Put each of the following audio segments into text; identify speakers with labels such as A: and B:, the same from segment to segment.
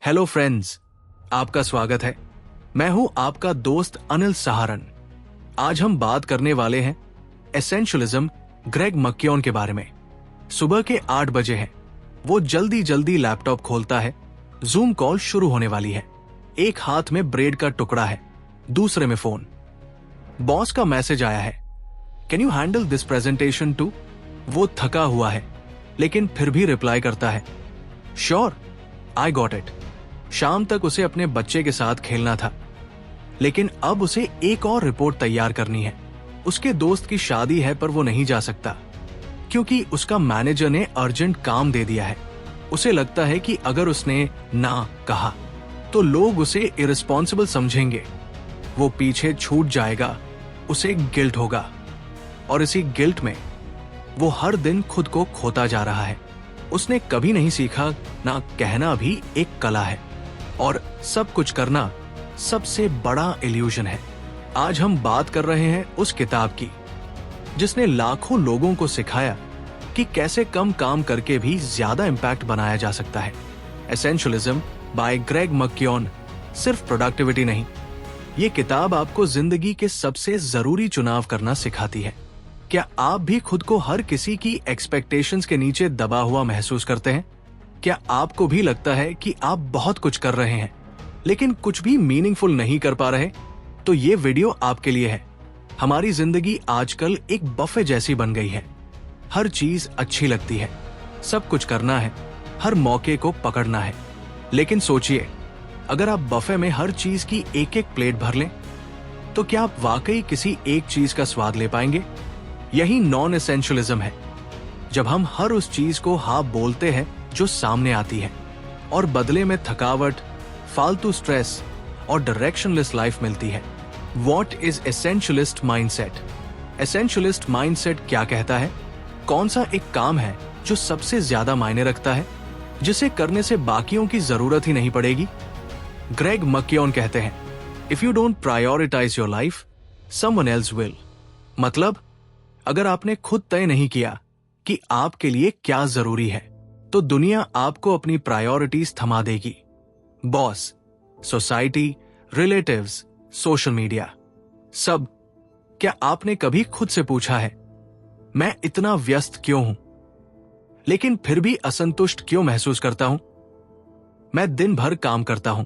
A: Hello friends, आपका स्वागत है। मैं हूं आपका दोस्त अनिल सहारन। आज हम बात करने वाले हैं एसेंशियलिज्म ग्रेग मक्योन के बारे में। सुबह के 8 बजे हैं। वो जल्दी जल्दी लैपटॉप खोलता है। जूम कॉल शुरू होने वाली है। एक हाथ में ब्रेड का टुकड़ा है, दूसरे में फोन। बॉस का मैसेज आया है, can you handle this presentation to. वो थका हुआ है लेकिन फिर भी रिप्लाई करता है, श्योर, आई गॉट इट। शाम तक उसे अपने बच्चे के साथ खेलना था, लेकिन अब उसे एक और रिपोर्ट तैयार करनी है। उसके दोस्त की शादी है पर वो नहीं जा सकता क्योंकि उसका मैनेजर ने अर्जेंट काम दे दिया है। उसे लगता है कि अगर उसने ना कहा तो लोग उसे इररिस्पॉन्सिबल समझेंगे। वो पीछे छूट जाएगा, उसे गिल्ट होगा और इसी गिल्ट में वो हर दिन खुद को खोता जा रहा है। उसने कभी नहीं सीखा ना कहना भी एक कला है और सब कुछ करना सबसे बड़ा इल्यूजन है। आज हम बात कर रहे हैं उस किताब की जिसने लाखों लोगों को सिखाया कि कैसे कम काम करके भी ज्यादा इंपैक्ट बनाया जा सकता है। एसेंशियलिज्म बाय ग्रेग मक्योन सिर्फ प्रोडक्टिविटी नहीं, ये किताब आपको जिंदगी के सबसे जरूरी चुनाव करना सिखाती है। क्या आप भी खुद को हर किसी की एक्सपेक्टेशंस के नीचे दबा हुआ महसूस करते हैं? क्या आपको भी लगता है कि आप बहुत कुछ कर रहे हैं लेकिन कुछ भी मीनिंगफुल नहीं कर पा रहे? तो ये वीडियो आपके लिए है। हमारी जिंदगी आजकल एक बफे जैसी बन गई है। हर चीज अच्छी लगती है, सब कुछ करना है, हर मौके को पकड़ना है। लेकिन सोचिए, अगर आप बफे में हर चीज की एक एक प्लेट भर लें तो क्या आप वाकई किसी एक चीज का स्वाद ले पाएंगे? यही नॉन एसेंशियलिज्म है, जब हम हर उस चीज को हाँ बोलते हैं जो सामने आती है और बदले में थकावट, फालतू स्ट्रेस और डायरेक्शनलेस लाइफ मिलती है। What is essentialist mindset? Essentialist mindset क्या कहता है? कौन सा एक काम है जो सबसे ज्यादा मायने रखता है, जिसे करने से बाकियों की जरूरत ही नहीं पड़ेगी? ग्रेग मक्योन कहते हैं, if you don't prioritise your life, someone else will. मतलब, अगर आपने खुद तय नहीं किया कि आपके लिए क्या जरूरी है तो दुनिया आपको अपनी प्रायोरिटीज थमा देगी। Boss, society, relatives, social media, सब। क्या आपने कभी खुद से पूछा है, मैं इतना व्यस्त क्यों हूं, लेकिन फिर भी असंतुष्ट क्यों महसूस करता हूं? मैं दिन भर काम करता हूं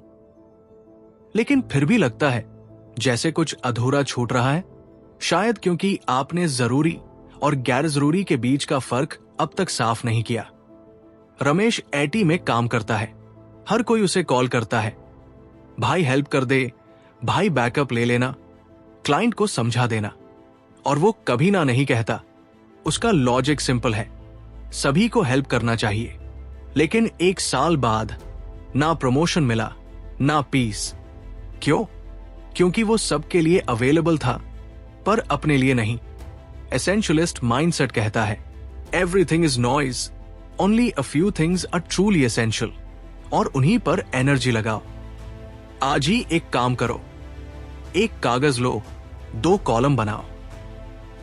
A: लेकिन फिर भी लगता है जैसे कुछ अधूरा छूट रहा है। शायद क्योंकि आपने जरूरी और गैर जरूरी के बीच का फर्क अब तक साफ नहीं किया। रमेश एटी में काम करता है। हर कोई उसे कॉल करता है, भाई हेल्प कर दे, भाई बैकअप ले लेना, क्लाइंट को समझा देना, और वो कभी ना नहीं कहता। उसका लॉजिक सिंपल है, सभी को हेल्प करना चाहिए। लेकिन 1 साल बाद ना प्रमोशन मिला, ना पीस। क्यों? क्योंकि वो सबके लिए अवेलेबल था पर अपने लिए नहीं। एसेंशियलिस्ट माइंडसेट कहता है, everything is noise, only a few things are truly essential, और उन्हीं पर एनर्जी लगाओ। आज ही एक काम करो, एक कागज लो, 2 कॉलम बनाओ।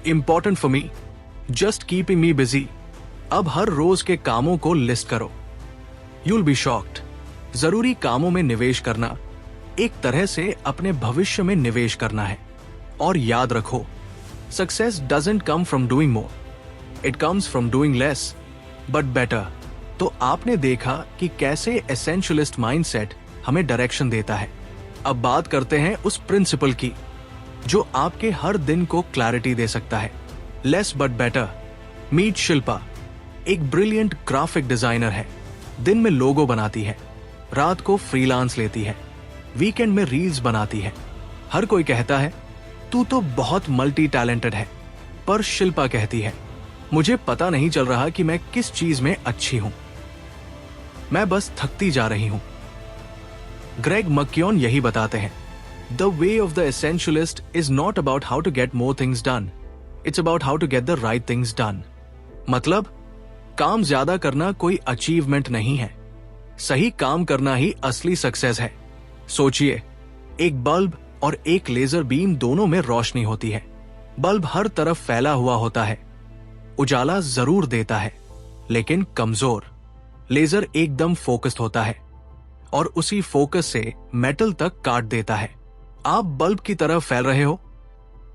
A: Important for me, just keeping me busy. अब हर रोज के कामों को लिस्ट करो। You'll be shocked. जरूरी कामों में निवेश करना एक तरह से अपने भविष्य में निवेश करना है। और याद रखो, success doesn't come from doing more, it comes from doing less but better. तो आपने देखा कि कैसे एसेंशियलिस्ट माइंडसेट हमें डायरेक्शन देता है। अब बात करते हैं उस प्रिंसिपल की जो आपके हर दिन को क्लैरिटी दे सकता है। Less but better. Meet Shilpa, एक ब्रिलियंट ग्राफिक डिजाइनर है। दिन में लोगो बनाती है, रात को फ्रीलांस लेती है, वीकेंड में रील्स बनाती है। हर कोई कहता है तू तो बहुत मल्टी टैलेंटेड है, पर शिल्पा कहती है, मुझे पता नहीं चल रहा कि मैं किस चीज में अच्छी हूं, मैं बस थकती जा रही हूं। ग्रेग मक्योन यही बताते हैं, the way of the essentialist is not about how to get more things done, it's about how to get the right things done. मतलब, काम ज्यादा करना कोई अचीवमेंट नहीं है, सही काम करना ही असली सक्सेस है। सोचिए, एक बल्ब और एक लेजर बीम दोनों में रोशनी होती है। बल्ब हर तरफ फैला हुआ होता है, उजाला जरूर देता है लेकिन कमजोर। लेजर एकदम फोकस्ड होता है और उसी फोकस से मेटल तक काट देता है। आप बल्ब की तरह फैल रहे हो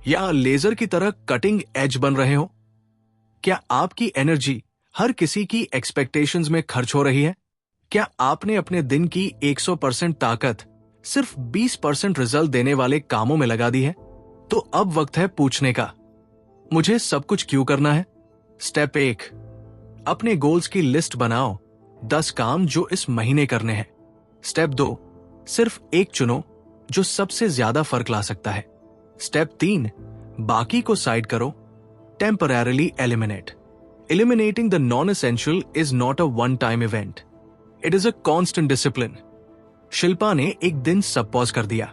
A: या लेजर की तरह कटिंग एज बन रहे हो? क्या आपकी एनर्जी हर किसी की एक्सपेक्टेशंस में खर्च हो रही है? क्या आपने अपने दिन की 100% ताकत सिर्फ 20% रिजल्ट देने वाले कामों में लगा दी है? तो अब वक्त है पूछने का, मुझे सब कुछ क्यों करना है? स्टेप 1, अपने गोल्स की लिस्ट बनाओ, 10 काम जो इस महीने करने हैं। स्टेप 2, सिर्फ एक चुनो जो सबसे ज्यादा फर्क ला सकता है। स्टेप 3, बाकी को साइड करो, temporarily eliminate. Eliminating the non-essential is not a one-time event. It is a constant discipline. Shilpa ने एक दिन सब पॉज कर दिया,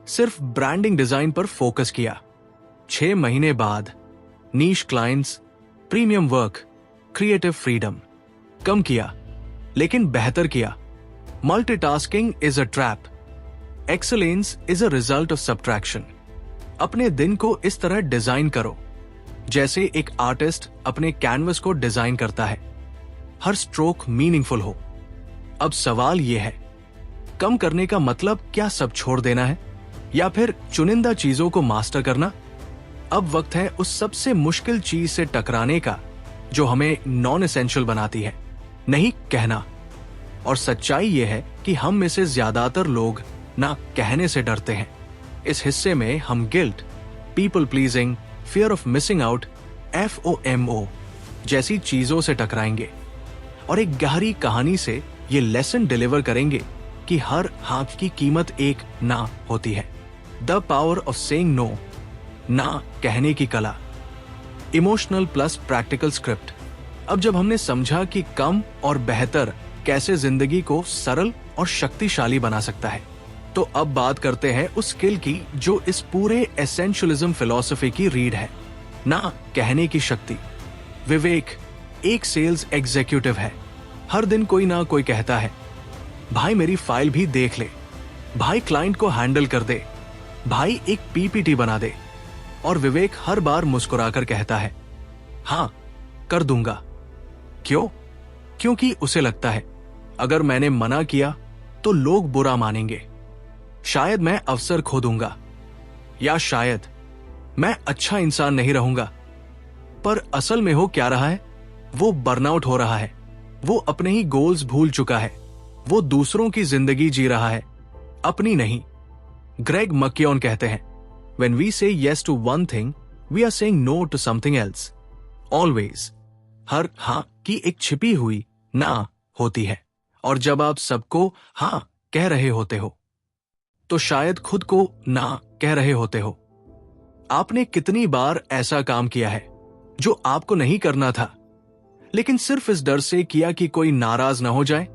A: सिर्फ ब्रांडिंग डिजाइन पर फोकस किया। 6 महीने बाद niche clients, premium work, creative freedom. कम किया लेकिन बेहतर किया। Multitasking is a trap, excellence is a result of subtraction. अपने दिन को इस तरह डिजाइन करो जैसे एक आर्टिस्ट अपने कैनवस को डिजाइन करता है, हर स्ट्रोक मीनिंगफुल हो। अब सवाल यह है, कम करने का मतलब क्या सब छोड़ देना है या फिर चुनिंदा चीजों को मास्टर करना? अब वक्त है उस सबसे मुश्किल चीज से टकराने का जो हमें नॉन एसेंशियल बनाती है, नहीं कहना। और सच्चाई यह है कि हम में से ज्यादातर लोग ना कहने से डरते हैं। इस हिस्से में हम guilt, people pleasing, fear of missing out, FOMO जैसी चीजों से टकराएंगे और एक गहरी कहानी से ये लेसन डिलीवर करेंगे कि हर हाथ की कीमत एक ना होती है। The power of saying no, ना कहने की कला। Emotional plus practical script. अब जब हमने समझा कि कम और बेहतर कैसे जिंदगी को सरल और शक्तिशाली बना सकता है, तो अब बात करते हैं उस स्किल की जो इस पूरे एसेंशियलिज्म फिलॉसफी की रीढ़ है, ना कहने की शक्ति। विवेक एक सेल्स एग्जीक्यूटिव है। हर दिन कोई ना कोई कहता है, भाई मेरी फाइल भी देख ले, भाई क्लाइंट को हैंडल कर दे, भाई एक PPT बना दे। और विवेक हर बार मुस्कुराकर कहता है, हाँ कर दूंगा। क्यों? क्योंकि उसे लगता है अगर मैंने मना किया तो लोग बुरा मानेंगे, शायद मैं अवसर खो दूंगा, या शायद मैं अच्छा इंसान नहीं रहूंगा। पर असल में हो क्या रहा है? वो बर्नआउट हो रहा है, वो अपने ही गोल्स भूल चुका है, वो दूसरों की जिंदगी जी रहा है, अपनी नहीं। ग्रेग मक्योन कहते हैं, When we say yes to one thing, we are saying no to something else. Always. हर हाँ की एक छिपी हुई ना होती है, और जब आप सबको हाँ कह रहे होते हो तो शायद खुद को ना कह रहे होते हो। आपने कितनी बार ऐसा काम किया है जो आपको नहीं करना था, लेकिन सिर्फ इस डर से किया कि कोई नाराज ना हो जाए?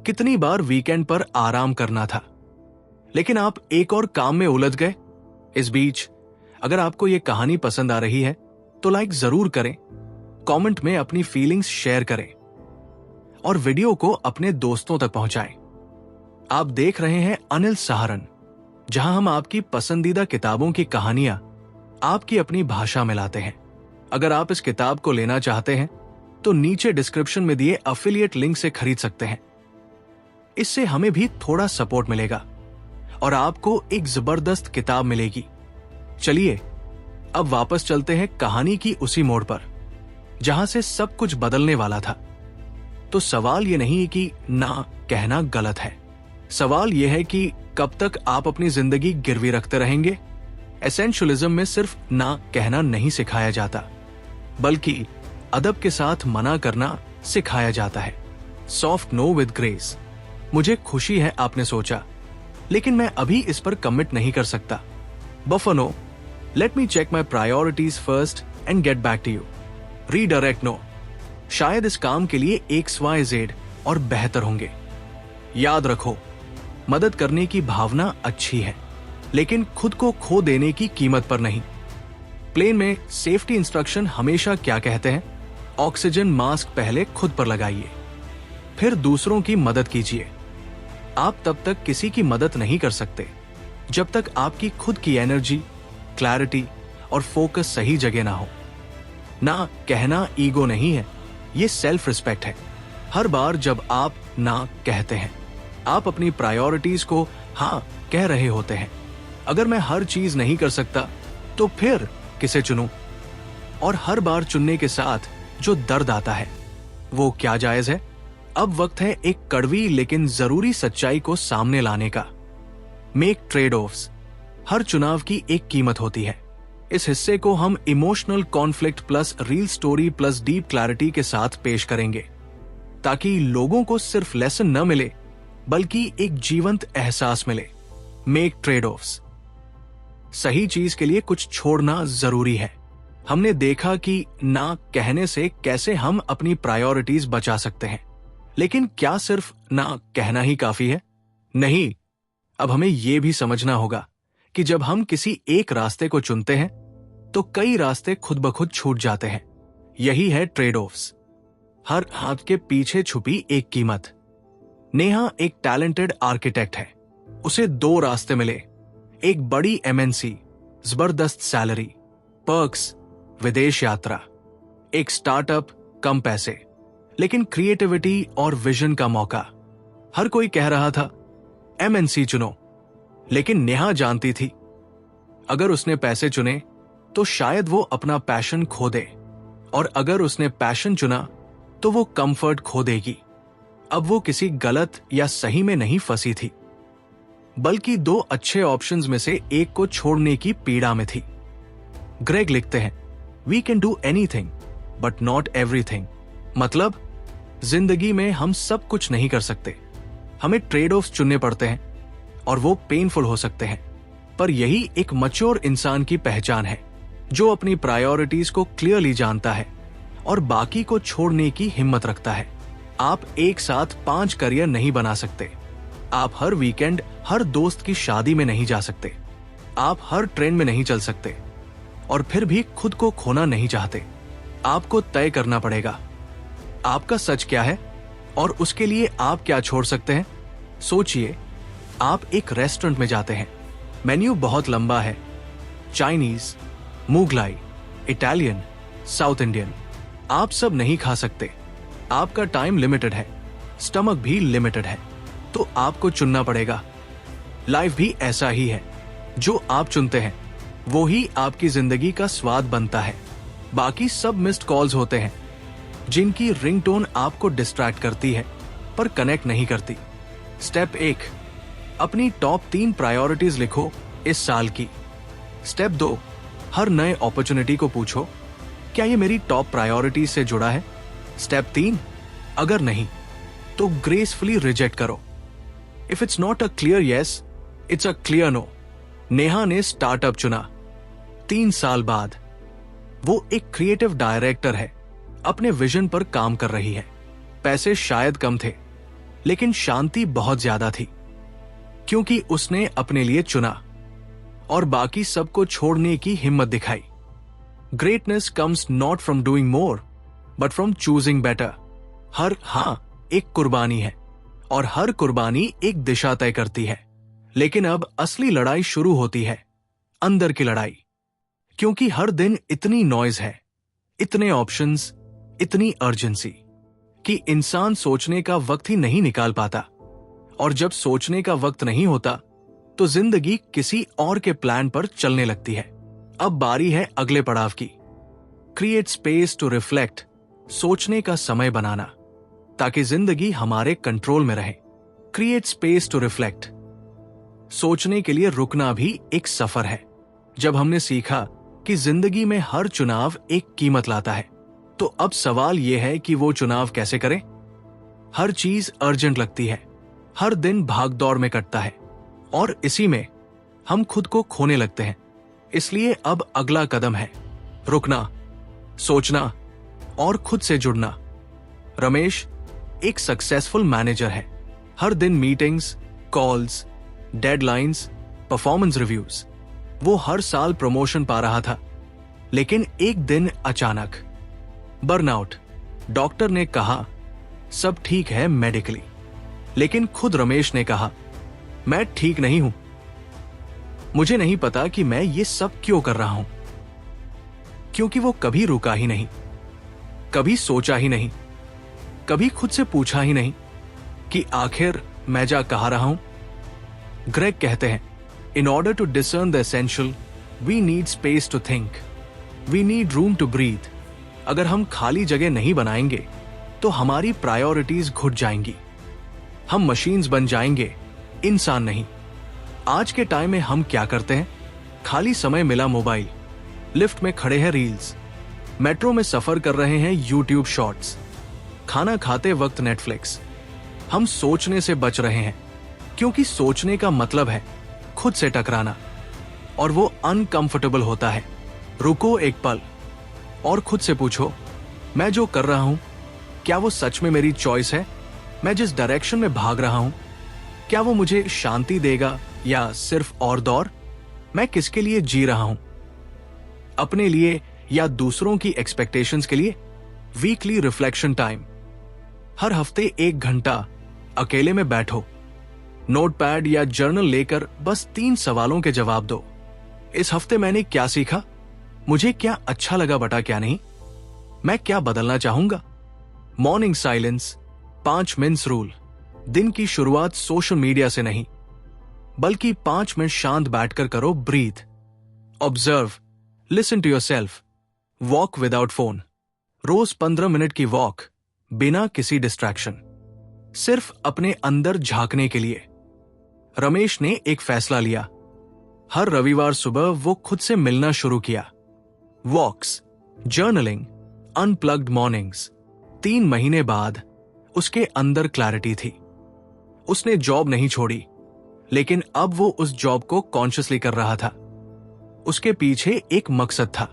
A: कितनी बार वीकेंड पर आराम करना था, लेकिन आप एक और काम में उलझ गए? इस बीच अगर आपको यह कहानी पसंद आ रही है तो लाइक जरूर करें, कमेंट में अपनी फीलिंग्स शेयर करें और वीडियो को अपने दोस्तों तक पहुंचाएं। आप देख रहे हैं अनिल सहारन, जहां हम आपकी पसंदीदा किताबों की कहानियां आपकी अपनी भाषा में लाते हैं। अगर आप इस किताब को लेना चाहते हैं तो नीचे डिस्क्रिप्शन में दिए अफिलिएट लिंक से खरीद सकते हैं। इससे हमें भी थोड़ा सपोर्ट मिलेगा और आपको एक जबरदस्त किताब मिलेगी। चलिए अब वापस चलते हैं कहानी की उसी मोड़ पर जहां से सब कुछ बदलने वाला था। तो सवाल यह नहीं कि ना कहना गलत है, सवाल यह है कि कब तक आप अपनी जिंदगी गिरवी रखते रहेंगे। एसेंशियलिज्म में सिर्फ ना कहना नहीं सिखाया जाता, बल्कि अदब के साथ मना करना सिखाया जाता है। Soft know with grace. मुझे खुशी है आपने सोचा, लेकिन मैं अभी इस पर कमिट नहीं कर सकता। बफनो, let me check my priorities first and get back to you. Redirect no, शायद इस काम के लिए XYZ और बेहतर होंगे। याद रखो, मदद करने की भावना अच्छी है, लेकिन खुद को खो देने की कीमत पर नहीं। प्लेन में सेफ्टी इंस्ट्रक्शन हमेशा क्या कहते हैं? ऑक्सीजन मास्क पहले खुद पर लगाइए, फिर दूसरों की मदद कीजिए। आप तब तक किसी की मदद नहीं कर सकते जब तक आपकी खुद की एनर्जी, क्लैरिटी और फोकस सही जगह ना हो। ना कहना ईगो नहीं है, ये सेल्फ रिस्पेक्ट है। हर बार जब आप ना कहते हैं आप अपनी प्रायोरिटीज को हाँ कह रहे होते हैं। अगर मैं हर चीज नहीं कर सकता तो फिर किसे चुनूं? और हर बार चुनने के साथ जो दर्द आता है वो क्या जायज है? अब वक्त है एक कड़वी लेकिन जरूरी सच्चाई को सामने लाने का। Make trade offs. हर चुनाव की एक कीमत होती है। इस हिस्से को हम emotional conflict plus real story plus deep clarity के साथ पेश करेंगे, ताकि लोगों को सिर्फ लेसन न मिले बल्कि एक जीवंत एहसास मिले। Make trade offs. सही चीज के लिए कुछ छोड़ना जरूरी है। हमने देखा कि ना कहने से कैसे हम अपनी प्रायोरिटीज बचा सकते हैं, लेकिन क्या सिर्फ ना कहना ही काफी है? नहीं। अब हमें यह भी समझना होगा कि जब हम किसी एक रास्ते को चुनते हैं तो कई रास्ते खुद ब खुद छूट जाते हैं। यही है ट्रेड ऑफ्स। हर हाथ के पीछे छुपी एक कीमत। नेहा एक टैलेंटेड आर्किटेक्ट है। उसे 2 रास्ते मिले, एक बड़ी MNC, जबरदस्त सैलरी, पर्क्स, विदेश यात्रा, एक स्टार्टअप, कम पैसे लेकिन क्रिएटिविटी और विजन का मौका। हर कोई कह रहा था MNC चुनो, लेकिन नेहा जानती थी अगर उसने पैसे चुने तो शायद वो अपना पैशन खो दे, और अगर उसने पैशन चुना तो वो कंफर्ट खो देगी। अब वो किसी गलत या सही में नहीं फंसी थी, बल्कि 2 अच्छे ऑप्शंस में से एक को छोड़ने की पीड़ा में थी। ग्रेग लिखते हैं, we can do anything but not everything. मतलब जिंदगी में हम सब कुछ नहीं कर सकते, हमें ट्रेड ऑफ्स चुनने पड़ते हैं और वो पेनफुल हो सकते हैं, पर यही एक मैच्योर इंसान की पहचान है, जो अपनी प्रायोरिटीज को क्लियरली जानता है और बाकी को छोड़ने की हिम्मत रखता है। आप एक साथ 5 करियर नहीं बना सकते। आप हर वीकेंड हर दोस्त की शादी में नहीं जा सकते। आप हर ट्रेन में नहीं चल सकते और फिर भी खुद को खोना नहीं चाहते। आपको तय करना पड़ेगा आपका सच क्या है और उसके लिए आप क्या छोड़ सकते हैं। सोचिए, आप एक रेस्टोरेंट में जाते हैं, मेन्यू बहुत लंबा है, Chinese, Mughlai, Italian, south Indian. आप सब नहीं खा सकते, आपका टाइम लिमिटेड है, स्टमक भी लिमिटेड है, तो आपको चुनना पड़ेगा। लाइफ भी ऐसा ही है, जो आप चुनते हैं वो ही आपकी जिंदगी का स्वाद बनता है। बाकी सब मिस्ड कॉल्स होते हैं, जिनकी रिंगटोन आपको डिस्ट्रैक्ट करती है पर कनेक्ट नहीं करती। स्टेप 1, अपनी टॉप 3 प्रायोरिटीज लिखो इस साल की। स्टेप 2, हर नए अपॉर्चुनिटी को पूछो, क्या ये मेरी टॉप प्रायोरिटीज से जुड़ा है। स्टेप 3, अगर नहीं तो ग्रेसफुली रिजेक्ट करो। If it's not a clear yes, it's a clear no. Neha ने स्टार्टअप चुना। 3 साल बाद वो एक क्रिएटिव डायरेक्टर है, अपने विजन पर काम कर रही है। पैसे शायद कम थे, लेकिन शांति बहुत ज्यादा थी, क्योंकि उसने अपने लिए चुना और बाकी सबको छोड़ने की हिम्मत दिखाई। Greatness comes not from doing more but from choosing better. हर हाँ एक कुर्बानी है और हर कुर्बानी एक दिशा तय करती है। लेकिन अब असली लड़ाई शुरू होती है, अंदर की लड़ाई। क्योंकि हर दिन इतनी नॉइज है, इतने ऑप्शंस, इतनी अर्जेंसी कि इंसान सोचने का वक्त ही नहीं निकाल पाता। और जब सोचने का वक्त नहीं होता तो जिंदगी किसी और के प्लान पर चलने लगती है। अब बारी है अगले पड़ाव की। Create space to reflect. सोचने का समय बनाना ताकि जिंदगी हमारे कंट्रोल में रहे। Create space to reflect. सोचने के लिए रुकना भी एक सफर है। जब हमने सीखा कि जिंदगी में हर चुनाव एक कीमत लाता है, तो अब सवाल यह है कि वो चुनाव कैसे करें। हर चीज अर्जेंट लगती है, हर दिन भागदौड़ में कटता है और इसी में हम खुद को खोने लगते हैं। इसलिए अब अगला कदम है रुकना, सोचना और खुद से जुड़ना। रमेश एक सक्सेसफुल मैनेजर है। हर दिन meetings, calls, deadlines, performance reviews. वो हर साल प्रमोशन पा रहा था, लेकिन एक दिन अचानक बर्नआउट। डॉक्टर ने कहा सब ठीक है मेडिकली, लेकिन खुद रमेश ने कहा मैं ठीक नहीं हूं। मुझे नहीं पता कि मैं ये सब क्यों कर रहा हूं। क्योंकि वो कभी रुका ही नहीं, कभी सोचा ही नहीं, कभी खुद से पूछा ही नहीं कि आखिर मैं जा कहा रहा हूं? ग्रेग कहते हैं, in order to discern the essential we need space to think, we need room to breathe. अगर हम खाली जगह नहीं बनाएंगे तो हमारी प्रायोरिटीज घुट जाएंगी, हम मशीन्स बन जाएंगे, इंसान नहीं। आज के टाइम में हम क्या करते हैं? खाली समय मिला मोबाइल, लिफ्ट में खड़े हैं रील्स, मेट्रो में सफर कर रहे हैं यूट्यूब शॉर्ट्स, खाना खाते वक्त नेटफ्लिक्स। हम सोचने से बच रहे हैं क्योंकि सोचने का मतलब है खुद से टकराना, और वो अनकंफर्टेबल होता है। रुको एक पल और खुद से पूछो, मैं जो कर रहा हूं क्या वो सच में मेरी चॉइस है? मैं जिस डायरेक्शन में भाग रहा हूं क्या वो मुझे शांति देगा या सिर्फ और दौर? मैं किसके लिए जी रहा हूं, अपने लिए या दूसरों की एक्सपेक्टेशंस के लिए? वीकली रिफ्लेक्शन टाइम, हर हफ्ते 1 घंटा अकेले में बैठो, नोटपैड या जर्नल लेकर बस 3 सवालों के जवाब दो। इस हफ्ते मैंने क्या सीखा, मुझे क्या अच्छा लगा बटा क्या नहीं, मैं क्या बदलना चाहूंगा? Morning silence, 5 minutes rule. दिन की शुरुआत सोशल मीडिया से नहीं बल्कि 5 मिनट शांत बैठकर करो। Breathe, observe, listen to yourself, walk without phone. रोज 15 मिनट की वॉक, बिना किसी डिस्ट्रैक्शन, सिर्फ अपने अंदर झांकने के लिए। रमेश ने एक फैसला लिया, हर रविवार सुबह वो खुद से मिलना शुरू किया। वॉक्स, जर्नलिंग, अनप्लग्ड मॉर्निंग्स। 3 महीने बाद उसके अंदर क्लैरिटी थी। उसने जॉब नहीं छोड़ी, लेकिन अब वो उस जॉब को कॉन्शियसली कर रहा था। उसके पीछे एक मकसद था।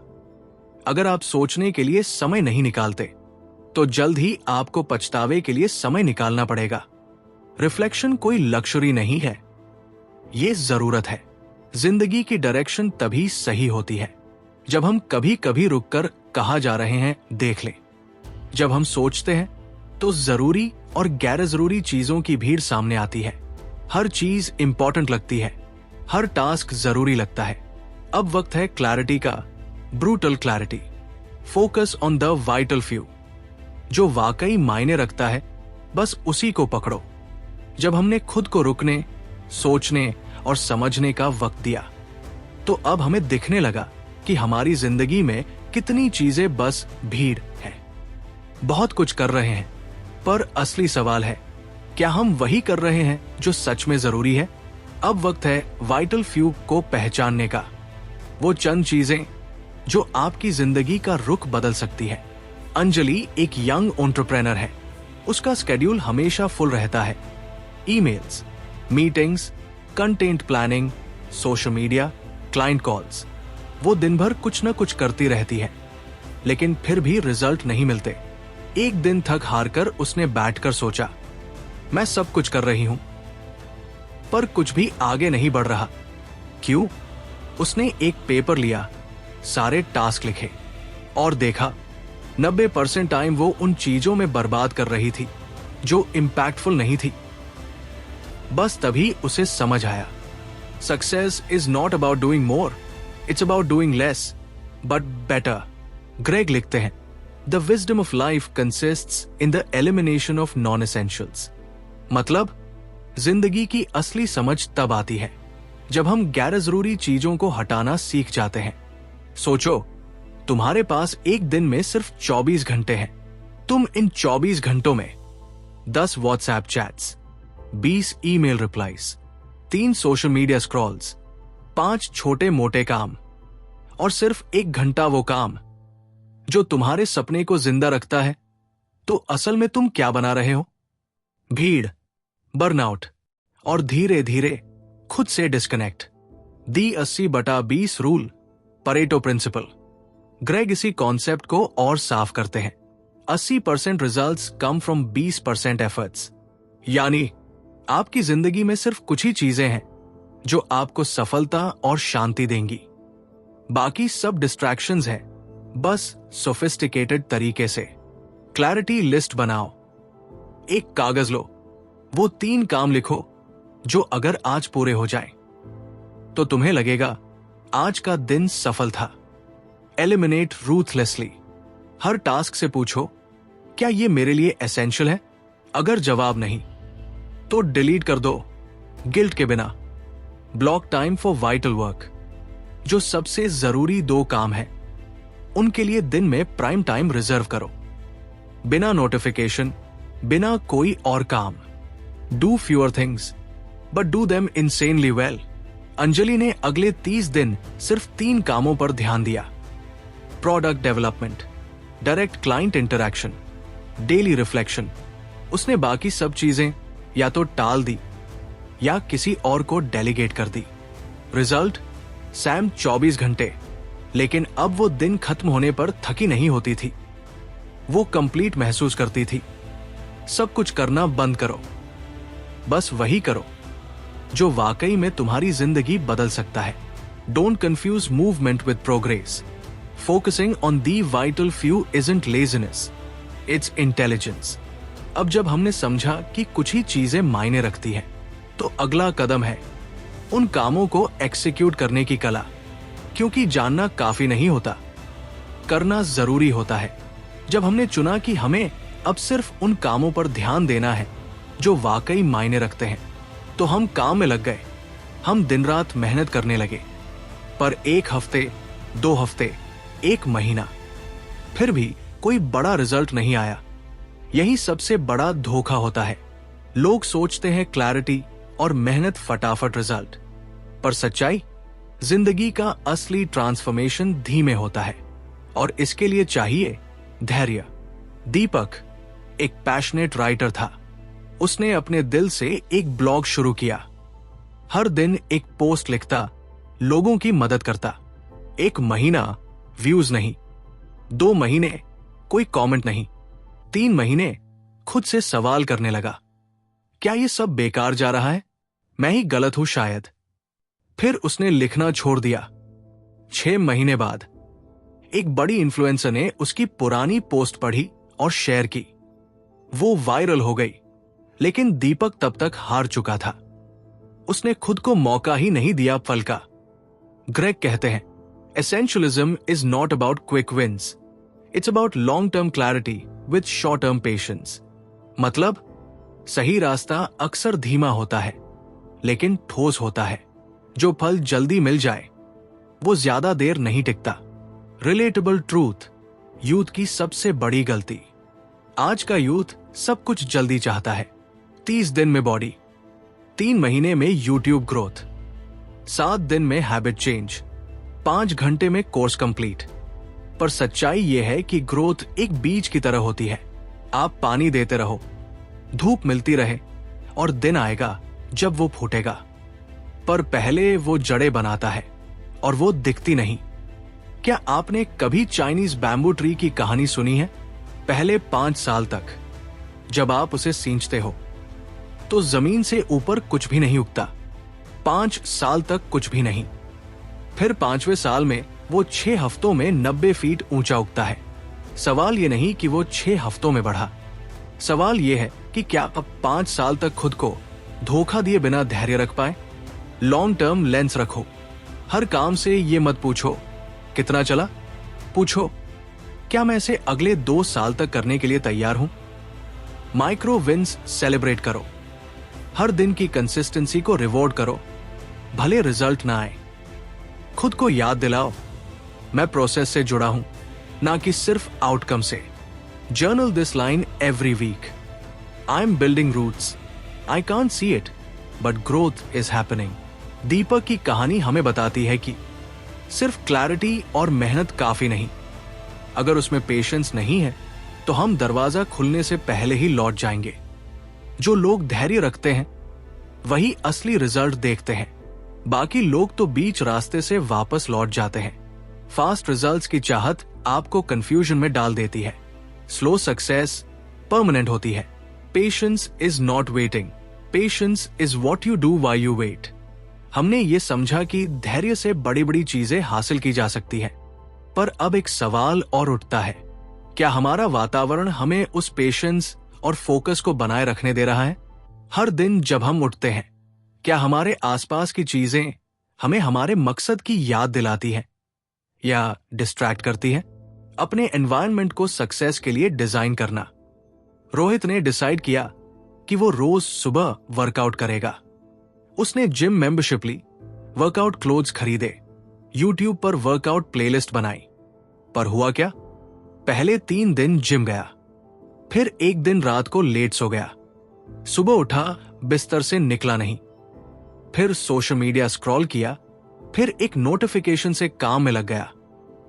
A: अगर आप सोचने के लिए समय नहीं निकालते तो जल्द ही आपको पछतावे के लिए समय निकालना पड़ेगा। रिफ्लेक्शन कोई लक्ष्योरी नहीं है, ये जरूरत है। जिंदगी की डायरेक्शन तभी सही होती है जब हम कभी कभी रुककर कहाँ जा रहे हैं देख लें। जब हम सोचते हैं तो जरूरी और गैर जरूरी चीजों की भीड़ सामने आती है। हर चीज इंपॉर्टेंट लगती है, हर टास्क जरूरी लगता है। अब वक्त है क्लैरिटी का, brutal clarity. Focus on the vital few, जो वाकई मायने रखता है, बस उसी को पकड़ो। जब हमने खुद को रुकने, सोचने और समझने का वक्त दिया तो अब हमें दिखने लगा कि हमारी जिंदगी में कितनी चीजें बस भीड़ है। बहुत कुछ कर रहे हैं, पर असली सवाल है, क्या हम वही कर रहे हैं जो सच में जरूरी है? अब वक्त है वाइटल फ्यू को पहचानने का, वो चंद चीजें जो आपकी जिंदगी का रुख बदल सकती है। अंजलि एक यंग एंटरप्रेन्योर है। उसका स्केड्यूल हमेशा फुल रहता है। Emails, meetings, content planning, social media, client calls. वो दिन भर कुछ न कुछ करती रहती है, लेकिन फिर भी रिजल्ट नहीं मिलते। एक दिन थक हारकर उसने बैठकर सोचा, मैं सब कुछ कर रही हूं पर कुछ भी आगे नहीं बढ़ रहा। क्यों? उसने एक पेपर लिया, सारे टास्क लिखे और देखा 90% टाइम वो उन चीजों में बर्बाद कर रही थी जो इम्पैक्टफुल नहीं थी। बस तभी उसे समझ आया, success is not about doing more, it's about doing less but better. Greg लिखते हैं, the wisdom of life consists in the elimination of non essentials. मतलब जिंदगी की असली समझ तब आती है जब हम गैर जरूरी चीजों को हटाना सीख जाते हैं। सोचो, तुम्हारे पास एक दिन में सिर्फ 24 घंटे हैं। तुम इन 24 घंटों में 10 WhatsApp chats, 20 email replies, 3 social media Scrolls, 5 छोटे मोटे काम और सिर्फ 1 घंटा वो काम जो तुम्हारे सपने को जिंदा रखता है, तो असल में तुम क्या बना रहे हो? भीड़, बर्नआउट और धीरे धीरे खुद से डिस्कनेक्ट। दी 80/20 रूल, परेटो प्रिंसिपल। ग्रेग इसी कॉन्सेप्ट को और साफ करते हैं। 80% रिजल्ट्स कम फ्रॉम 20% एफर्ट्स। यानी आपकी जिंदगी में सिर्फ कुछ ही चीजें हैं जो आपको सफलता और शांति देंगी, बाकी सब डिस्ट्रैक्शंस हैं। बस सोफिस्टिकेटेड तरीके से। क्लैरिटी लिस्ट बनाओ। एक कागज लो, वो 3 काम लिखो जो अगर आज पूरे हो जाए तो तुम्हें लगेगा आज का दिन सफल था। Eliminate ruthlessly. हर टास्क से पूछो, क्या ये मेरे लिए एसेंशियल है? अगर जवाब नहीं तो डिलीट कर दो गिल्ट के बिना। Block time for vital work. जो सबसे जरूरी 2 काम है उनके लिए दिन में प्राइम टाइम रिजर्व करो, बिना नोटिफिकेशन, बिना कोई और काम। Do fewer things but do them insanely well. Anjali ने अगले 30 दिन सिर्फ 3 कामों पर ध्यान दिया। Product development, direct client interaction, daily reflection. उसने बाकी सब चीजें या तो टाल दी या किसी और को डेलीगेट कर दी। रिजल्ट, सैम 24 घंटे, लेकिन अब वो दिन खत्म होने पर थकी नहीं होती थी। वो कंप्लीट महसूस करती थी। सब कुछ करना बंद करो, बस वही करो जो वाकई में तुम्हारी जिंदगी बदल सकता है। Don't confuse movement with progress. Focusing on the vital few isn't laziness, it's intelligence. अब जब हमने समझा कि कुछ ही चीजें मायने रखती हैं, तो अगला कदम है उन कामों को एक्सिक्यूट करने की कला। क्योंकि जानना काफी नहीं होता, करना जरूरी होता है। जब हमने चुना कि हमें अब सिर्फ उन कामों पर ध्यान देना है जो वाकई मायने रखते हैं, तो हम काम में लग गए। हम दिन रात मेहनत करने लगे। पर 1 हफ्ते, 2 हफ्ते, 1 महीना, फिर भी कोई बड़ा रिजल्ट नहीं आया। यही सबसे बड़ा धोखा होता है। लोग सोचते हैं क्लैरिटी और मेहनत फटाफट रिजल्ट, पर सच्चाई, जिंदगी का असली ट्रांसफॉर्मेशन धीमे होता है और इसके लिए चाहिए धैर्य। दीपक एक पैशनेट राइटर था। उसने अपने दिल से एक ब्लॉग शुरू किया। हर दिन एक पोस्ट लिखता, लोगों की मदद करता। 1 महीना व्यूज नहीं, 2 महीने कोई कमेंट नहीं, 3 महीने खुद से सवाल करने लगा, क्या ये सब बेकार जा रहा है? मैं ही गलत हूं शायद। फिर उसने लिखना छोड़ दिया। 6 महीने बाद एक बड़ी इन्फ्लुएंसर ने उसकी पुरानी पोस्ट पढ़ी और शेयर की। वो वायरल हो गई, लेकिन दीपक तब तक हार चुका था। उसने खुद को मौका ही नहीं दिया फल का। ग्रेग कहते हैं, essentialism is not about quick wins, it's about long term clarity with short term patience. मतलब सही रास्ता अक्सर धीमा होता है, लेकिन ठोस होता है। जो फल जल्दी मिल जाए वो ज्यादा देर नहीं टिकता। रिलेटेबल ट्रूथ, यूथ की सबसे बड़ी गलती। आज का यूथ सब कुछ जल्दी चाहता है। 30 दिन में बॉडी, 3 महीने में यूट्यूब ग्रोथ, 7 दिन में हैबिट चेंज, 5 घंटे में कोर्स कंप्लीट। पर सच्चाई यह है कि ग्रोथ एक बीज की तरह होती है। आप पानी देते रहो, धूप मिलती रहे, और दिन आएगा जब वो फूटेगा। पर पहले वो जड़ें बनाता है और वो दिखती नहीं। क्या आपने कभी चाइनीज बैम्बू ट्री की कहानी सुनी है? पहले 5 साल तक जब आप उसे सींचते हो तो जमीन से ऊपर कुछ भी नहीं उगता। 5 साल तक कुछ भी नहीं। फिर 5वें साल में वो 6 हफ्तों में 90 फीट ऊंचा उगता है। सवाल ये नहीं कि वो 6 हफ्तों में बढ़ा, सवाल ये है कि क्या अब 5 साल तक खुद को धोखा दिए बिना धैर्य रख पाए। लॉन्ग टर्म लेंस रखो। हर काम से ये मत पूछो कितना चला, पूछो क्या मैं इसे अगले 2 साल तक करने के लिए तैयार हूं। माइक्रो विंस सेलिब्रेट करो। हर दिन की कंसिस्टेंसी को रिवॉर्ड करो, भले रिजल्ट ना आए। खुद को याद दिलाओ, मैं प्रोसेस से जुड़ा हूं, ना कि सिर्फ आउटकम से। Journal this line every week, I am building roots, I can't see it but growth is happening. Deepak की कहानी हमें बताती है कि सिर्फ क्लैरिटी और मेहनत काफी नहीं। अगर उसमें पेशेंस नहीं है तो हम दरवाजा खुलने से पहले ही लौट जाएंगे। जो लोग धैर्य रखते हैं वही असली रिजल्ट देखते हैं। बाकी लोग तो बीच रास्ते से वापस लौट जाते हैं। फास्ट रिजल्ट्स की चाहत आपको कंफ्यूजन में डाल देती है। स्लो सक्सेस परमानेंट होती है। Patience is not waiting, patience is what you do while you wait. हमने ये समझा कि धैर्य से बड़ी बड़ी चीजें हासिल की जा सकती है। पर अब एक सवाल और उठता है, क्या हमारा वातावरण हमें उस पेशेंस और फोकस को बनाए रखने दे रहा है? हर दिन जब हम उठते हैं, क्या हमारे आसपास की चीजें हमें हमारे मकसद की याद दिलाती है या डिस्ट्रैक्ट करती है? अपने एनवायरनमेंट को सक्सेस के लिए डिजाइन करना। रोहित ने डिसाइड किया कि वो रोज सुबह वर्कआउट करेगा। उसने जिम मेंबरशिप ली, वर्कआउट क्लोथ्स खरीदे, यूट्यूब पर वर्कआउट प्लेलिस्ट बनाई। पर हुआ क्या? पहले 3 दिन जिम गया, फिर एक दिन रात को लेट सो गया, सुबह उठा बिस्तर से निकला नहीं, फिर सोशल मीडिया स्क्रॉल किया, फिर एक नोटिफिकेशन से काम में लग गया,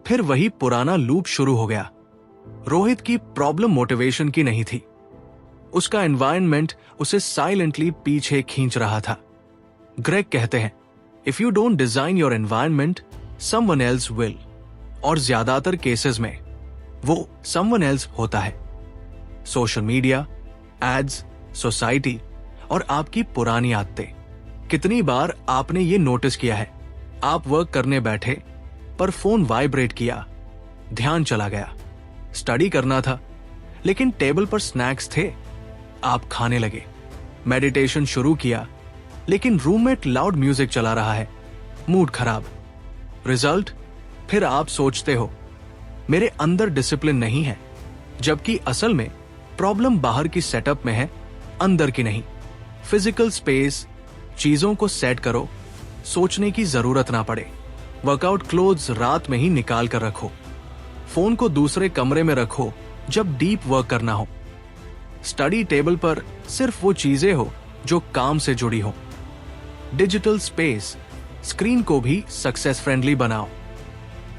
A: फिर वही पुराना लूप शुरू हो गया। रोहित की प्रॉब्लम मोटिवेशन की नहीं थी, उसका एनवायरनमेंट उसे साइलेंटली पीछे खींच रहा था। ग्रेग कहते हैं, if you don't design your environment, someone else will. और ज्यादातर केसेस में वो समवन एल्स होता है। सोशल मीडिया, एड्स, सोसाइटी और आपकी पुरानी आदतें। कितनी बार आपने ये नोटिस किया है, आप वर्क करने बैठे पर फोन वाइब्रेट किया, ध्यान चला गया, स्टडी करना था लेकिन टेबल पर स्नैक्स थे, आप खाने लगे, मेडिटेशन शुरू किया लेकिन रूममेट लाउड म्यूजिक चला रहा है, मूड खराब। रिजल्ट, फिर आप सोचते हो मेरे अंदर डिसिप्लिन नहीं है, जबकि असल में प्रॉब्लम बाहर की सेटअप में है, अंदर की नहीं। फिजिकल स्पेस, चीजों को सेट करो, सोचने की जरूरत ना पड़े। वर्कआउट क्लोथ्स रात में ही निकाल कर रखो, फोन को दूसरे कमरे में रखो जब डीप वर्क करना हो। स्टडी टेबल पर सिर्फ वो चीजें हो जो काम से जुड़ी हो। डिजिटल स्पेस, स्क्रीन को भी सक्सेस फ्रेंडली बनाओ।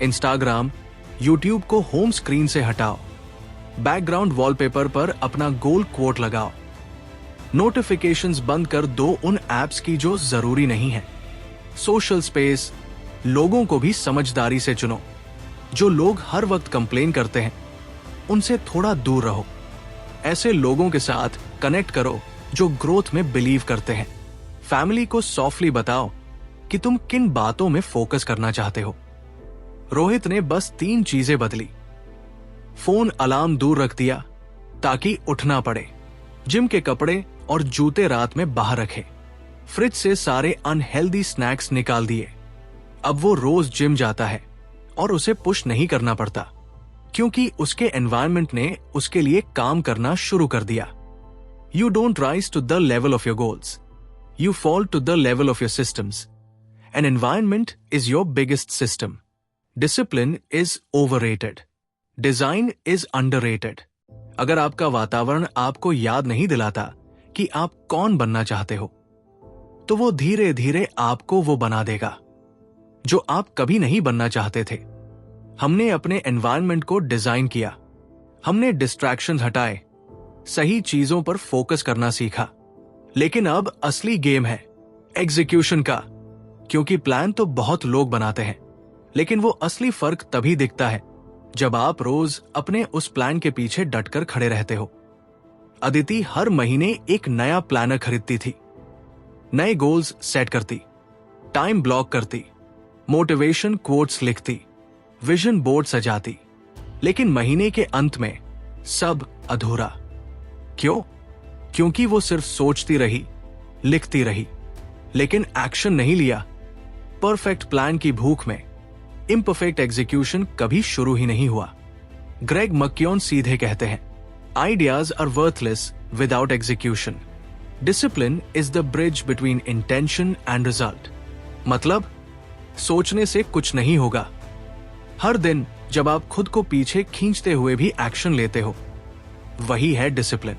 A: इंस्टाग्राम, यूट्यूब को होम स्क्रीन से हटाओ। बैकग्राउंड वॉलपेपर पर अपना गोल कोट लगाओ। नोटिफिकेशंस बंद कर दो उन एप्स की जो जरूरी नहीं है। सोशल स्पेस, लोगों को भी समझदारी से चुनो। जो लोग हर वक्त कंप्लेन करते हैं उनसे थोड़ा दूर रहो। ऐसे लोगों के साथ कनेक्ट करो जो ग्रोथ में बिलीव करते हैं। फैमिली को सॉफ्टली बताओ कि तुम किन बातों में फोकस करना चाहते हो। रोहित ने बस 3 चीजें बदली। फोन अलार्म दूर रख दिया ताकि उठना पड़े, जिम के कपड़े और जूते रात में बाहर रखे, फ्रिज से सारे अनहेल्दी स्नैक्स निकाल दिए। अब वो रोज जिम जाता है और उसे पुश नहीं करना पड़ता, क्योंकि उसके एनवायरनमेंट ने उसके लिए काम करना शुरू कर दिया। You don't rise to the level of your goals, you fall to the level of your systems. An environment is your biggest system. Discipline is overrated, design is underrated. अगर आपका वातावरण आपको याद नहीं दिलाता कि आप कौन बनना चाहते हो, तो वो धीरे धीरे आपको वो बना देगा जो आप कभी नहीं बनना चाहते थे। हमने अपने एनवायरनमेंट को डिजाइन किया, हमने डिस्ट्रैक्शन हटाए, सही चीजों पर फोकस करना सीखा। लेकिन अब असली गेम है एग्जीक्यूशन का, क्योंकि प्लान तो बहुत लोग बनाते हैं, लेकिन वो असली फर्क तभी दिखता है जब आप रोज अपने उस प्लान के पीछे डटकर खड़े रहते हो। अदिति हर महीने एक नया प्लानर खरीदती थी, नए गोल्स सेट करती, टाइम ब्लॉक करती, मोटिवेशन कोट्स लिखती, विजन बोर्ड सजाती, लेकिन महीने के अंत में सब अधूरा। क्यों? क्योंकि वो सिर्फ सोचती रही, लिखती रही, लेकिन एक्शन नहीं लिया। परफेक्ट प्लान की भूख में इम्परफेक्ट एग्जीक्यूशन कभी शुरू ही नहीं हुआ। ग्रेग मक्योन सीधे कहते हैं, ideas are worthless without execution. Discipline is the bridge between intention and result. मतलब सोचने से कुछ नहीं होगा। हर दिन जब आप खुद को पीछे खींचते हुए भी एक्शन लेते हो, वही है डिसिप्लिन।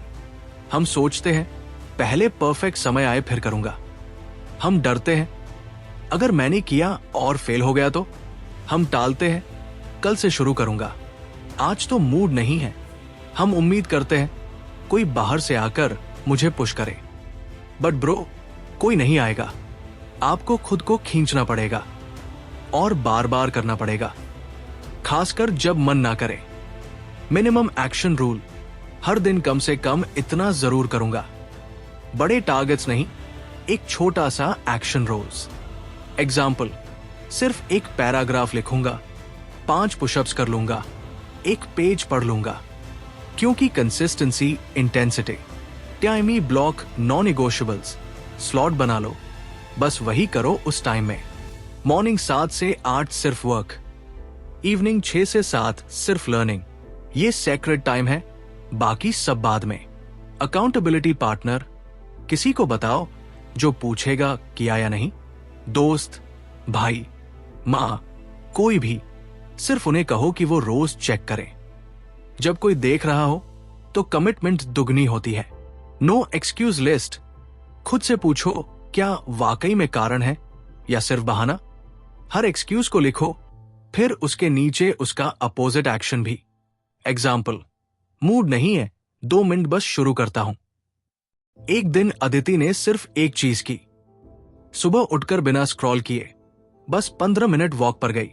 A: हम सोचते हैं पहले परफेक्ट समय आए फिर करूंगा। हम डरते हैं अगर मैंने किया और फेल हो गया तो। हम टालते हैं कल से शुरू करूंगा, आज तो मूड नहीं है। हम उम्मीद करते हैं कोई बाहर से आकर मुझे पुश करे, बट ब्रो कोई नहीं आएगा। आपको खुद को खींचना पड़ेगा और बार बार करना पड़ेगा, खासकर जब मन ना करे। मिनिमम एक्शन रूल, हर दिन कम से कम इतना जरूर करूंगा। बड़े टारगेट्स नहीं, एक छोटा सा एक्शन रोज। एग्जाम्पल, सिर्फ एक पैराग्राफ लिखूंगा, 5 पुशअप्स कर लूंगा, एक पेज पढ़ लूंगा। क्योंकि consistency, intensity. Time block, non negotiables, slot बना लो, बस वही करो उस टाइम में। मॉर्निंग 7 से 8 सिर्फ वर्क, इवनिंग 6 से 7 सिर्फ लर्निंग। ये सेक्रेट टाइम है, बाकी सब बाद में। अकाउंटेबिलिटी पार्टनर, किसी को बताओ जो पूछेगा किया या नहीं। दोस्त, भाई, माँ, कोई भी, सिर्फ उन्हें कहो कि वो रोज चेक करें। जब कोई देख रहा हो तो कमिटमेंट दुगनी होती है। No excuse list. खुद से पूछो, क्या वाकई में कारण है या सिर्फ बहाना? हर एक्सक्यूज को लिखो, फिर उसके नीचे उसका अपोजिट एक्शन भी। एग्जाम्पल, मूड नहीं है, 2 मिनट बस शुरू करता हूं। एक दिन अदिति ने सिर्फ एक चीज की। सुबह उठकर बिना स्क्रॉल किए बस 15 मिनट वॉक पर गई।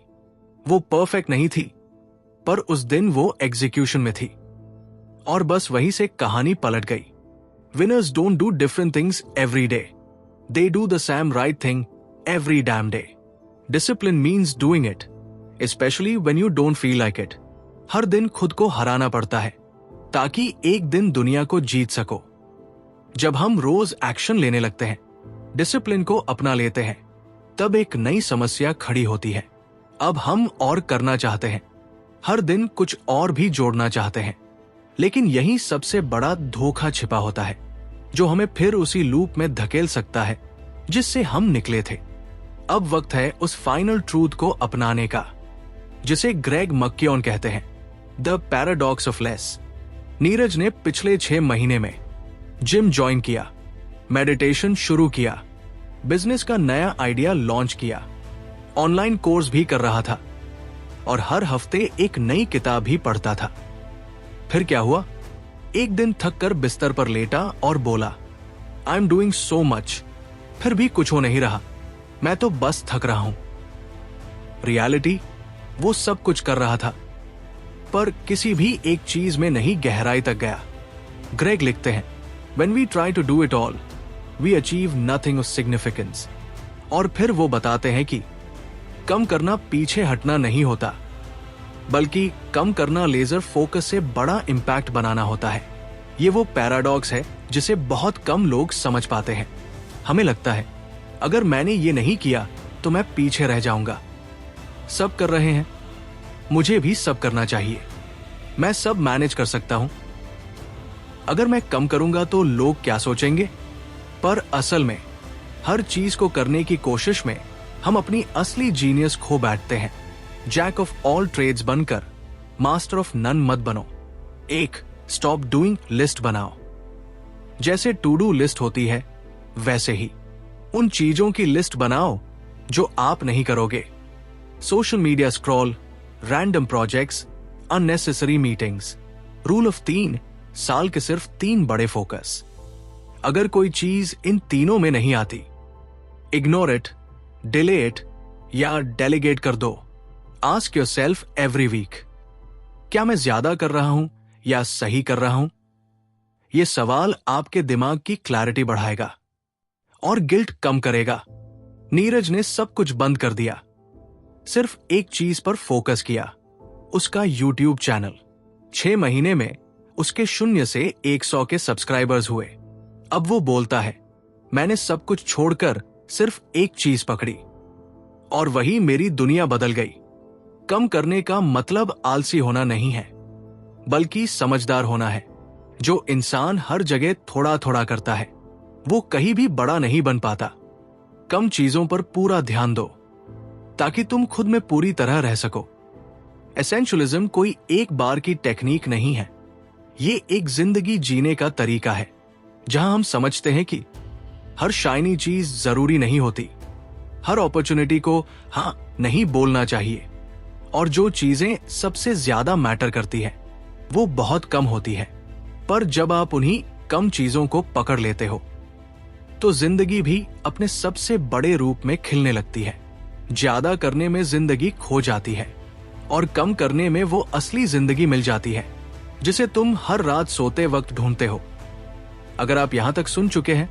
A: वो परफेक्ट नहीं थी, पर उस दिन वो एग्जीक्यूशन में थी और बस वहीं से कहानी पलट गई। Winners don't do different things every day, they do the same right thing every damn day. Discipline means doing it, specially when you don't feel like it. हर दिन खुद को हराना पड़ता है ताकि एक दिन दुनिया को जीत सको। जब हम रोज एक्शन लेने लगते हैं, डिसिप्लिन को अपना लेते हैं, तब एक नई समस्या खड़ी होती है। अब हम और करना चाहते हैं, हर दिन कुछ और भी जोड़ना चाहते हैं, लेकिन यही सबसे बड़ा धोखा छिपा होता है जो हमें फिर उसी लूप में धकेल सकता है जिससे हम निकले थे। अब वक्त है उस फाइनल ट्रूथ को अपनाने का जिसे ग्रेग मक्योन कहते हैं, the paradox of less. Neeraj ने पिछले 6 महीने में जिम ज्वाइन किया, मेडिटेशन शुरू किया, बिजनेस का नया आइडिया लॉन्च किया, ऑनलाइन कोर्स भी कर रहा था और हर हफ्ते एक नई किताब भी पढ़ता था। फिर क्या हुआ? एक दिन थक कर बिस्तर पर लेटा और बोला, I am doing so much, फिर भी कुछ हो नहीं रहा, मैं तो बस थक रहा हूं। रियलिटी, वो सब कुछ कर रहा था पर किसी भी एक चीज में नहीं गहराई तक गया। ग्रेग लिखते हैं, When we try to do it all, we achieve nothing of significance। और फिर वो बताते हैं कि कम करना पीछे हटना नहीं होता, बल्कि कम करना लेजर फोकस से बड़ा इम्पैक्ट बनाना होता है। ये वो पैराडॉक्स है जिसे बहुत कम लोग समझ पाते हैं। हमें लगता है अगर मैंने ये नहीं किया तो मैं पीछे रह जाऊंगा। सब कर रहे हैं, मुझे भी सब करना चाहिए, मैं सब मैनेज कर सकता हूं। अगर मैं कम करूंगा तो लोग क्या सोचेंगे? पर असल में हर चीज को करने की कोशिश में हम अपनी असली जीनियस खो बैठते हैं। जैक ऑफ ऑल ट्रेड्स बनकर मास्टर ऑफ नन मत बनो। एक स्टॉप डूइंग लिस्ट बनाओ। जैसे टू डू लिस्ट होती है, वैसे ही उन चीजों की लिस्ट बनाओ जो आप नहीं करोगे। Social media scroll, random projects, unnecessary meetings. Rule of 3, साल के सिर्फ 3 बड़े फोकस। अगर कोई चीज इन तीनों में नहीं आती, इग्नोर इट, डिले इट या डेलीगेट कर दो। आस्क योरसेल्फ एवरी वीक, क्या मैं ज्यादा कर रहा हूं या सही कर रहा हूं? यह सवाल आपके दिमाग की क्लैरिटी बढ़ाएगा और गिल्ट कम करेगा। नीरज ने सब कुछ बंद कर दिया, सिर्फ एक चीज पर फोकस किया, उसका यूट्यूब चैनल। 6 महीने में उसके 0 से 100 के सब्सक्राइबर्स हुए। अब वो बोलता है, मैंने सब कुछ छोड़कर सिर्फ एक चीज पकड़ी और वही मेरी दुनिया बदल गई। कम करने का मतलब आलसी होना नहीं है, बल्कि समझदार होना है। जो इंसान हर जगह थोड़ा थोड़ा करता है, वो कहीं भी बड़ा नहीं बन पाता। कम चीजों पर पूरा ध्यान दो ताकि तुम खुद में पूरी तरह रह सको। एसेंशियलिज्म कोई एक बार की टेक्निक नहीं है, ये एक जिंदगी जीने का तरीका है जहां हम समझते हैं कि हर शाइनी चीज जरूरी नहीं होती, हर अपॉर्चुनिटी को हां नहीं बोलना चाहिए, और जो चीजें सबसे ज्यादा मैटर करती है वो बहुत कम होती है। पर जब आप उन्हीं कम चीजों को पकड़ लेते हो तो जिंदगी भी अपने सबसे बड़े रूप में खिलने लगती है। ज्यादा करने में जिंदगी खो जाती है और कम करने में वो असली जिंदगी मिल जाती है जिसे तुम हर रात सोते वक्त ढूंढते हो। अगर आप यहां तक सुन चुके हैं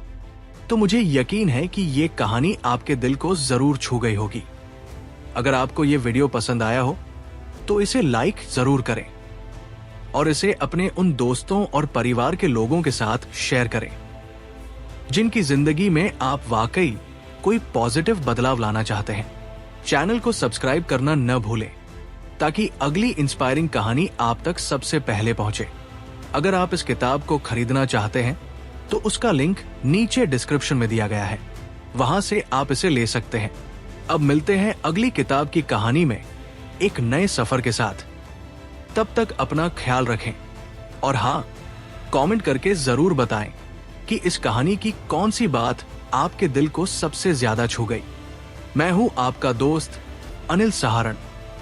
A: तो मुझे यकीन है कि ये कहानी आपके दिल को जरूर छू गई होगी। अगर आपको ये वीडियो पसंद आया हो तो इसे लाइक जरूर करें और इसे अपने उन दोस्तों और परिवार के लोगों के साथ शेयर करें जिनकी जिंदगी में आप वाकई कोई पॉजिटिव बदलाव लाना चाहते हैं। चैनल को सब्सक्राइब करना न भूलें ताकि अगली इंस्पायरिंग कहानी आप तक सबसे पहले पहुंचे। अगर आप इस किताब को खरीदना चाहते हैं तो उसका लिंक नीचे डिस्क्रिप्शन में दिया गया है, वहां से आप इसे ले सकते हैं। अब मिलते हैं अगली किताब की कहानी में एक नए सफर के साथ। तब तक अपना ख्याल रखें और हाँ, कमेंट करके जरूर बताएं कि इस कहानी की कौन सी बात आपके दिल को सबसे ज्यादा छू गई। मैं हूं आपका दोस्त अनिल सहारण।